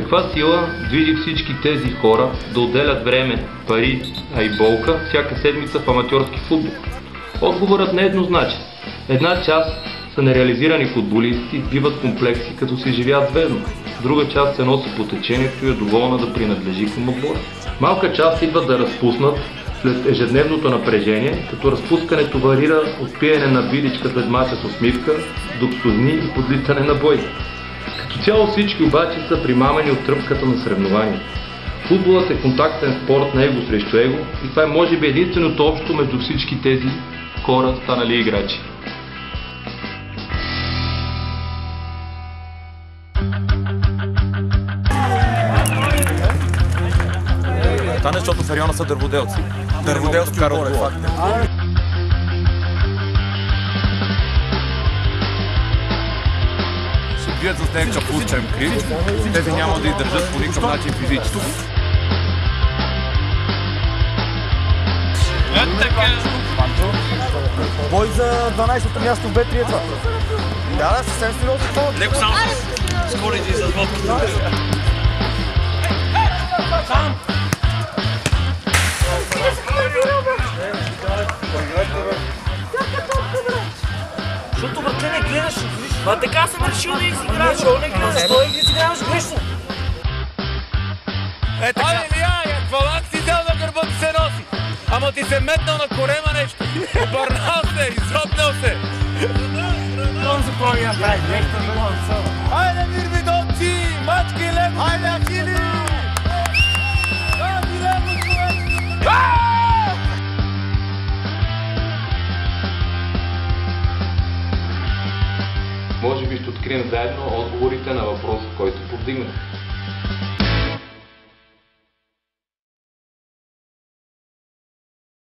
Каква сила движи всички тези хора да отделят време, пари, а и болка всяка седмица в аматьорски футбол? Отговорът не е еднозначен. Една част са нереализирани футболисти, биват комплекси, като се живеят звездно. Друга част се носи по течението и е доволна да принадлежи към отбора. Малка част идват да разпуснат след ежедневното напрежение, като разпускането варира от пиене на биличка след мача с усмивка до ксузни и подлитане на бой. Като цяло всички обаче са примамени от тръпката на съревнования. Футболът е контактен спорт на его срещу его и това е може би единственото общо между всички тези хора станали играчи. Това не, защото в района са дърводелци. Дърводелски отбор е факт. Ще бият с някакъв капустен крив. Тези няма да издържат по никакъв начин физически. Бой за 12-то място в Б3 е това. Да, съвсем сериозно това. Леко само с корите и с водките. Сам! Защото братле не гледаш. Ма така съм решил да изиграш. Защо не гледаш? Защо да изиграваш грешно? Е така. Алелия, хвалак си взел на гърба ти се носи. Ама ти се метнал на корема нещо. Обърнал се, изробнал се. Тон за кой я прави, нещо не мога да съм. Хайде, мирмидонци, мачки, лего. Хайде, Ахили! Хайде, лего, човек! Може би ще открием заедно отговорите на въпроса, който повдигнах.